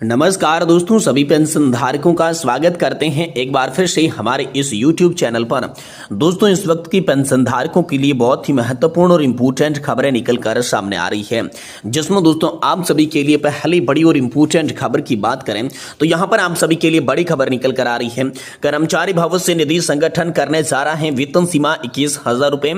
नमस्कार दोस्तों, सभी पेंशन धारकों का स्वागत करते हैं एक बार फिर से हमारे इस YouTube चैनल पर। दोस्तों, इस वक्त की पेंशन धारकों के लिए बहुत ही महत्वपूर्ण और इम्पोर्टेंट खबरें निकलकर सामने आ रही है, जिसमें दोस्तों आप सभी के लिए पहली बड़ी और इम्पोर्टेंट खबर की बात करें तो यहाँ पर आप सभी के लिए बड़ी खबर निकल कर आ रही है। कर्मचारी भविष्य निधि संगठन करने जा रहा है वेतन सीमा 21,000 रुपए।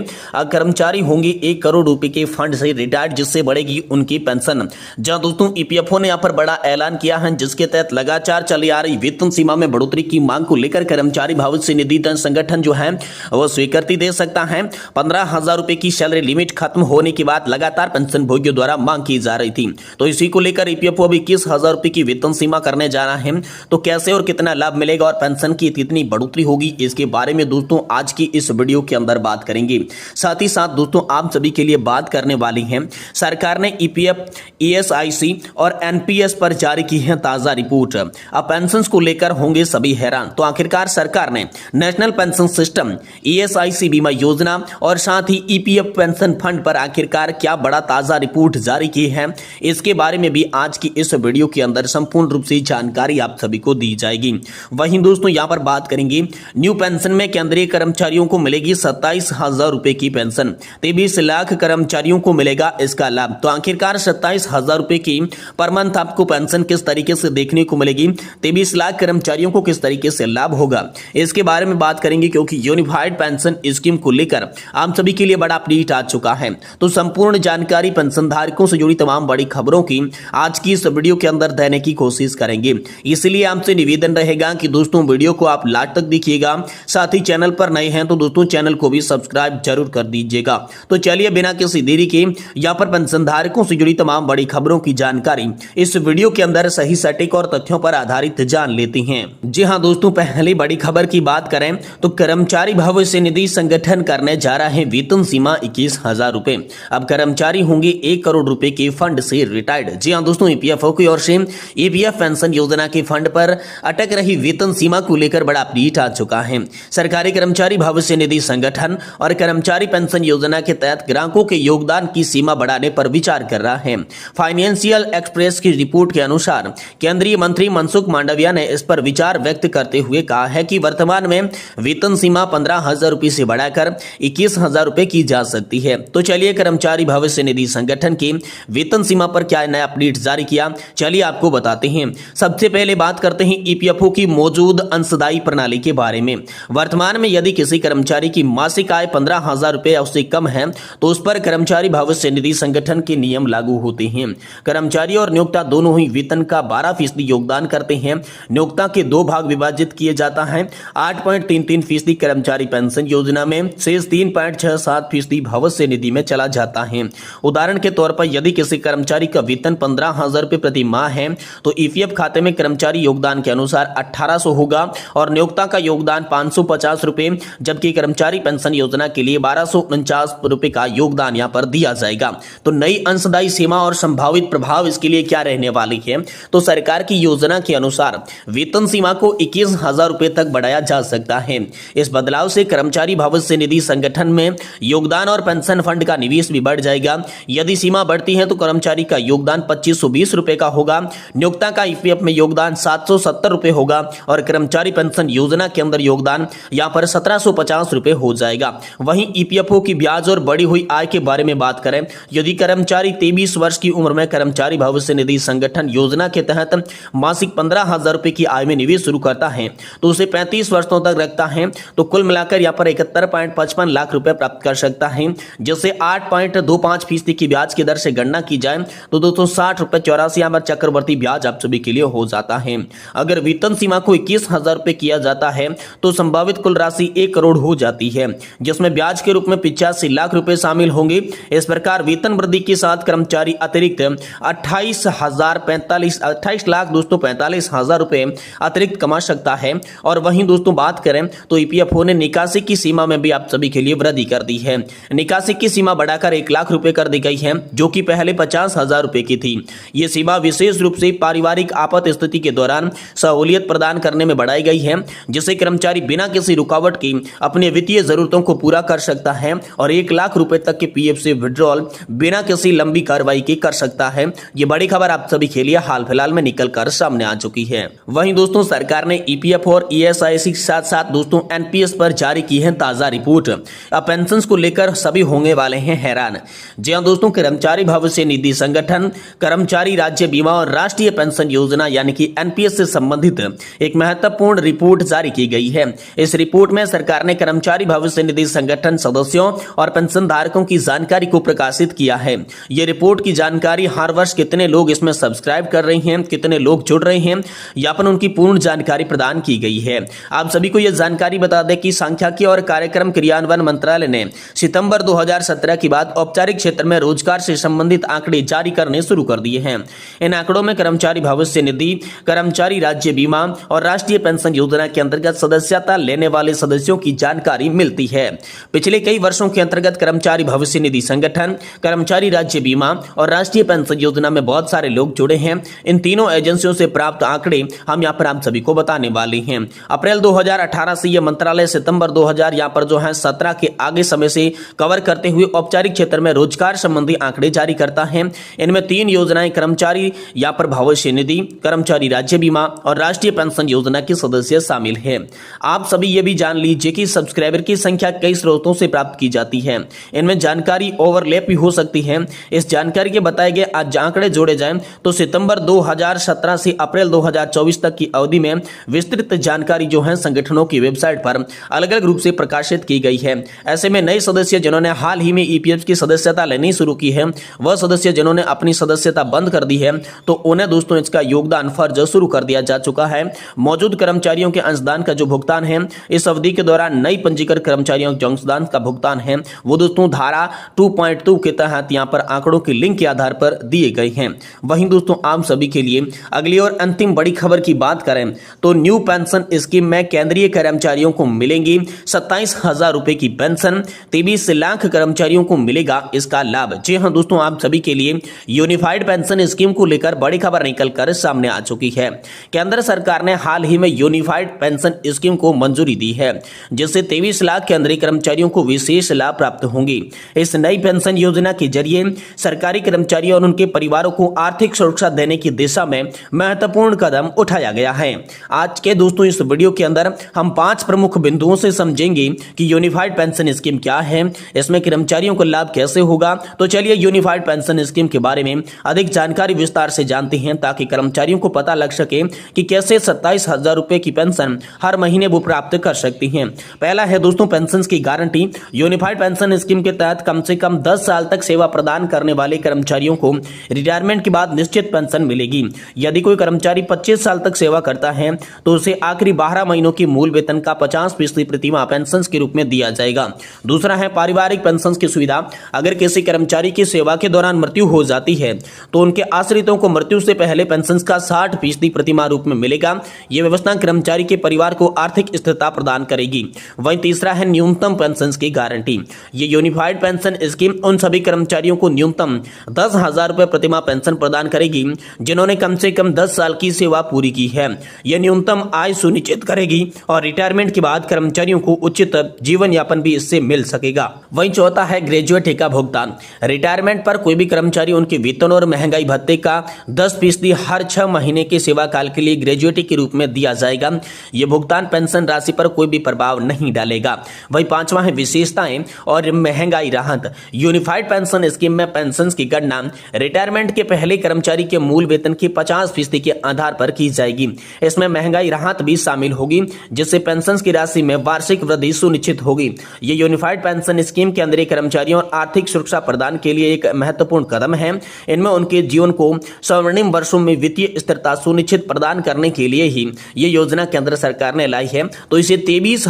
कर्मचारी होंगे 1 करोड़ रुपए के फंड से रिटायर्ड, जिससे बढ़ेगी उनकी पेंशन। जहाँ दोस्तों EPFO ने यहाँ पर बड़ा ऐलान किया है, जिसके तहत लगातार चली आ रही वेतन सीमा में बढ़ोतरी की मांग को लेकर कर्मचारी भविष्य निधि संगठन जो है वो स्वीकृति दे सकता है। 15,000 रुपए की सैलरी लिमिट खत्म होने के बाद लगातार पेंशन भोगियों द्वारा मांग की जा रही थी, तो इसी को लेकर EPFO अब 21,000 रुपए की वेतन सीमा करने जा रहा है। तो कैसे और कितना लाभ मिलेगा और पेंशन की कितनी बढ़ोतरी होगी, इसके बारे में दोस्तों आज की इस वीडियो के अंदर बात करेंगे। साथ ही साथ दोस्तों आप सभी के लिए बात करने वाली है, सरकार ने EPF, ESIC और NPS पर जारी की है ताजा रिपोर्ट। अब पेंशन को लेकर होंगे सभी हैरान। तो आखिरकार सरकार ने नेशनल पेंशन सिस्टम, ESIC बीमा योजना और साथ ही EPF पेंशन फंड पर आखिरकार क्या बड़ा ताजा रिपोर्ट जारी की है, इसके बारे में भी आज की इस वीडियो के अंदर संपूर्ण रूप से जानकारी आप सभी को दी जाएगी। वहीं दोस्तों यहां पर बात करेंगे न्यू पेंशन में केंद्रीय कर्मचारियों को मिलेगी 27,000 रुपए की पेंशन। 23 लाख कर्मचारियों को मिलेगा इसका लाभ। तो आखिरकार 27,000 रुपए की पर मंथ आपको पेंशन किस तरीके से देखने को मिलेगी, 23 लाख कर्मचारियों को किस तरीके से लाभ होगा, इसके बारे में बात करेंगे, क्योंकि यूनिफाइड पेंशन स्कीम को लेकर आप सभी के लिए बड़ा अपडेट आ चुका है। तो संपूर्ण जानकारी पेंशन धारकों से जुड़ी तमाम बड़ी खबरों की आज की इस वीडियो के अंदर देने की कोशिश करेंगे। इसलिए आपसे निवेदन रहेगा कि दोस्तों वीडियो को आप लास्ट तक देखिएगा। साथ ही चैनल पर नए हैं तो दोस्तों चैनल को भी सब्सक्राइब जरूर कर दीजिएगा। तो चलिए बिना किसी देरी के यहाँ पर पेंशन धारकों से जुड़ी तमाम बड़ी खबरों की जानकारी इस वीडियो के अंदर सही सटीक और तथ्यों पर आधारित जान लेते हैं। जी हां दोस्तों, पहली बड़ी खबर की बात करें तो कर्मचारी भविष्य निधि संगठन करने जा रहा है वेतन सीमा 21,000 रुपए। अब कर्मचारी होंगे 1 करोड़ रुपए के फंड से रिटायर्ड। जी हां दोस्तों, EPFO की ओर से EPF पेंशन योजना के फंड पर अटक रही वेतन सीमा को लेकर बड़ा अपडेट आ चुका है। सरकारी कर्मचारी भविष्य निधि संगठन और कर्मचारी पेंशन योजना के तहत ग्राहकों के योगदान की सीमा बढ़ाने पर विचार कर रहा है। फाइनेंशियल एक्सप्रेस की रिपोर्ट के अनुसार केंद्रीय मंत्री मनसुख मांडविया ने इस पर विचार व्यक्त करते हुए कहा है कि वर्तमान में वेतन सीमा 15,000 रुपए से बढ़ाकर 21,000 रुपए की जा सकती है। तो चलिए कर्मचारी भविष्य निधि संगठन की वेतन सीमा पर क्या नया अपडेट जारी किया, चलिए आपको बताते हैं। सबसे पहले बात करते हैं EPFO की मौजूद अंशदायी प्रणाली के बारे में। वर्तमान में यदि किसी कर्मचारी की मासिक आय 15,000 रुपए या उससे कम है तो उस पर कर्मचारी भविष्य निधि संगठन के नियम लागू होते हैं। कर्मचारी और नियोक्ता दोनों ही वेतन का 12% योगदान करते हैं। नियोक्ता के 2 भाग विभाजित किए जाता है। 8.33% कर्मचारी पेंशन योजना में, शेष 3.67% भविष्य निधि में चला जाता है। उदाहरण के तौर पर यदि किसी कर्मचारी का वेतन 15,000 रुपए प्रति माह है तो EPF खाते में कर्मचारी योगदान के अनुसार 1,800 होगा और नियोक्ता का योगदान 550 रुपए, जबकि कर्मचारी पेंशन योजना के लिए 1,249 रुपए का योगदान यहाँ पर दिया जाएगा। तो नई अंशदायी सीमा और संभावित प्रभाव इसके लिए क्या रहने वाली है, तो सरकार की योजना के अनुसार वेतन सीमा को 21,000 रुपए तक बढ़ाया जा सकता है। इस बदलाव से कर्मचारी भविष्य निधि संगठन में योगदान और पेंशन फंड का निवेश भी बढ़ जाएगा। यदि सीमा बढ़ती है तो कर्मचारी का योगदान 2,520 रुपए का होगा, नियोक्ता का EPF में योगदान 770 रुपए होगा और कर्मचारी पेंशन योजना के अंदर योगदान यहाँ पर 1,750 रुपए हो जाएगा। वहीं EPFO की ब्याज और बढ़ी हुई आय के बारे में बात करें, यदि कर्मचारी 23 वर्ष की उम्र में कर्मचारी भविष्य निधि संगठन योजना के तहत मासिक 15,000 रुपए की आय में निवेश शुरू करता है तो उसे 35 वर्षों तक रखता है तो कुल मिलाकर यहाँ पर 71.55 लाख रुपए प्राप्त कर सकता है। जैसे 8.25% की ब्याज की दर से गणना की जाए तो 260 रुपए 84 यहाँ पर चक्रवर्ती ब्याज आप सभी के लिए हो जाता है। अगर वेतन सीमा को 21,000 रुपए किया जाता है तो संभावित कुल राशि 1 करोड़ हो जाती है, जिसमें ब्याज के रूप में 85 लाख रुपए शामिल होंगे। इस प्रकार वेतन वृद्धि के साथ कर्मचारी अतिरिक्त 28 लाख दोस्तों 45,000 रुपए अतिरिक्त कमा सकता है। और वहीं दोस्तों बात करें तो EPFO ने निकासी की सीमा में भी आप सभी के लिए वृद्धि कर दी है। निकासी की सीमा बढ़ाकर 1 लाख रुपए कर दी गई है, जो कि पहले 50,000 रुपए की थी। यह सीमा विशेष रूप से पारिवारिक आपात स्थिति के दौरान सहूलियत प्रदान करने में बढ़ाई गई है, जिससे कर्मचारी बिना किसी रुकावट की अपने वित्तीय जरूरतों को पूरा कर सकता है और 1 लाख रुपए तक के PF से विड्रॉल बिना किसी लंबी कार्रवाई के कर सकता है। ये बड़ी खबर आप सभी के लिए हाल फिलहाल में निकल कर सामने आ चुकी है। वहीं दोस्तों सरकार ने ईपीएफ और ईएसआईसी के साथ साथ दोस्तों एनपीएस पर जारी की है ताजा रिपोर्ट। अब पेंशन को लेकर सभी होंगे वाले हैं हैरान। जी हां दोस्तों, कर्मचारी भविष्य निधि संगठन, कर्मचारी राज्य बीमा और राष्ट्रीय पेंशन योजना यानी कि एनपीएस से संबंधित एक महत्वपूर्ण रिपोर्ट जारी की गई है। इस रिपोर्ट में सरकार ने कर्मचारी भविष्य निधि संगठन सदस्यों और पेंशन धारकों की जानकारी को प्रकाशित किया है। यह रिपोर्ट की जानकारी हर वर्ष कितने लोग इसमें सब्सक्राइब कर रहे हैं, कितने लोग जुड़ रहे हैं, या पर उनकी पूर्ण जानकारी प्रदान की गई है। आप सभी को यह जानकारी बता दें कि सांख्यिकी और कार्यक्रम क्रियान्वयन मंत्रालय ने सितंबर 2017 के बाद औपचारिक क्षेत्र में रोजगार से संबंधित आंकड़े जारी करने शुरू कर दिए हैं। इन आंकड़ों में कर्मचारी भविष्य निधि, कर्मचारी राज्य बीमा और राष्ट्रीय पेंशन योजना के अंतर्गत सदस्यता लेने वाले सदस्यों की जानकारी मिलती है। पिछले कई वर्षों के अंतर्गत कर्मचारी भविष्य निधि संगठन, कर्मचारी राज्य बीमा और राष्ट्रीय पेंशन योजना में बहुत सारे लोग जुड़े हैं। इन तीनों एजेंसियों से प्राप्त आंकड़े हम यहाँ पर आप सभी को बताने वाले हैं। अप्रैल 2018 से यह मंत्रालय सितंबर 2000 यहाँ पर जो है 17 के आगे समय से कवर करते हुए औपचारिक क्षेत्र में रोजगार संबंधी आंकड़े जारी करता है। इनमें 3 योजनाएं कर्मचारी यहाँ पर भविष्य निधि, कर्मचारी राज्य बीमा और राष्ट्रीय पेंशन योजना के सदस्य शामिल हैं। आप सभी ये भी जान लीजिए कि सब्सक्राइबर की संख्या कई स्रोतों से प्राप्त की जाती है। इनमें जानकारी ओवरलैप भी हो सकती है। इस जानकारी के बताए गए आज आंकड़े जोड़े जाएं तो सितंबर 2017 से अप्रैल 2024 तक की अवधि में विस्तृत जानकारी जो है संगठनों की वेबसाइट पर अलग अलग रूप से प्रकाशित की गई है। ऐसे में नए सदस्य जिन्होंने हाल ही में ईपीएफ की सदस्यता लेनी शुरू की है, वह सदस्य जिन्होंने अपनी सदस्यता बंद कर दी है, तो उन्हें दोस्तों इसका योगदान फर्ज शुरू कर दिया जा चुका है। मौजूद कर्मचारियों के अंशदान का जो भुगतान है इस अवधि के दौरान नई पंजीकृत कर्मचारियों के अंशदान का भुगतान है वो दोस्तों धारा 2.2 के तहत यहाँ पर आंकड़ों की लिंक के आधार पर दिए गए हैं। वहीं दोस्तों आप सभी के लिए अगली और अंतिम बड़ी खबर की बात करें तो न्यू पेंशन स्कीम में केंद्रीय कर्मचारियों को मिलेंगी 27,000 रुपए की पेंशन, 23 लाख कर्मचारियों को मिलेगा इसका लाभ। जी हां दोस्तों, आप सभी के लिए यूनिफाइड पेंशन स्कीम को लेकर बड़ी खबर निकलकर सामने आ चुकी है। केंद्र सरकार ने हाल ही में यूनिफाइड पेंशन स्कीम को मंजूरी दी है, जिससे 23 लाख केंद्रीय कर्मचारियों को विशेष लाभ प्राप्त होंगी। इस नई पेंशन योजना के जरिए सरकारी कर्मचारियों और उनके परिवारों को आर्थिक सुरक्षा देने की दिशा में महत्वपूर्ण कदम उठाया गया है। आज के दोस्तों इस वीडियो के अंदर हम 5 प्रमुख बिंदुओं से समझेंगे कि यूनिफाइड पेंशन स्कीम क्या है, इसमें कर्मचारियों को लाभ कैसे होगा। तो चलिए यूनिफाइड पेंशन स्कीम के बारे में अधिक जानकारी विस्तार से जानते हैं, ताकि कर्मचारियों को पता लग सके कि कैसे 27,000 रुपए की पेंशन हर महीने वो प्राप्त कर सकती हैं। पहला है दोस्तों पेंशन की गारंटी। यूनिफाइड पेंशन स्कीम के तहत कम से कम 10 साल तक सेवा प्रदान करने वाले कर्मचारियों को रिटायरमेंट के बाद निश्चित पेंशन मिलेगी। यदि कोई कर्मचारी 25 साल तक सेवा करता है तो उसे आखिरी 12 महीनों की मूल वेतन का 50% प्रतिमाह पेंशन के रूप में दिया जाएगा। दूसरा है पारिवारिक पेंशन की सुविधा। अगर किसी कर्मचारी की सेवा के दौरान मृत्यु हो जाती है तो उनके आश्रितों को मृत्यु से पहले पेंशन का 60% प्रतिमाह रूप में मिलेगा। यह व्यवस्था कर्मचारी के परिवार को आर्थिक स्थिरता प्रदान करेगी। वहीं तीसरा है न्यूनतम पेंशन की गारंटी। ये यूनिफाइड पेंशन स्कीम उन सभी कर्मचारियों को न्यूनतम 10,000 रुपए प्रतिमाह पेंशन प्रदान करेगी जिन्होंने कम से कम 10 साल की सेवा पूरी की है। यह न्यूनतम आय सुनिश्चित करेगी और रिटायरमेंट के बाद कर्मचारियों को उचित जीवन यापन भी इससे मिल सकेगा। वहीं चौथा है ग्रेजुएटी का भुगतान। रिटायरमेंट पर कोई भी कर्मचारी उनके वेतन और महंगाई भत्ते का 10% हर 6 महीने के सेवा काल के लिए ग्रेजुएटी के रूप में दिया जाएगा। यह भुगतान पेंशन राशि पर कोई भी प्रभाव नहीं डालेगा। वहीं पांचवा है विशेषताएं और महंगाई राहत। यूनिफाइड पेंशन स्कीम में पेंशन की गणना रिटायरमेंट के पहले कर्मचारी के मूल वेतन के 50% के आधार पर की जाएगी। इसमें महंगाई राहत भी शामिल होगी, जिससे पेंशन की राशि में वार्षिक वृद्धि सुनिश्चित होगी। ये यूनिफाइड पेंशन स्कीम केंद्रीय कर्मचारियों और आर्थिक सुरक्षा प्रदान के लिए एक महत्वपूर्ण कदम है। इनमें उनके जीवन को स्वर्णिम वर्षों में वित्तीय स्थिरता सुनिश्चित प्रदान करने के लिए ही ये योजना केंद्र सरकार ने लाई है। तो इसे 23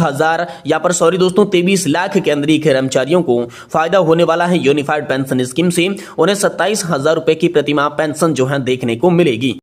लाख केंद्रीय कर्मचारियों को फायदा होने वाला है। यूनिफाइड पेंशन स्कीम से उन्हें 27,000 रुपए की प्रतिमाह पेंशन जो है देखने को मिलेगी।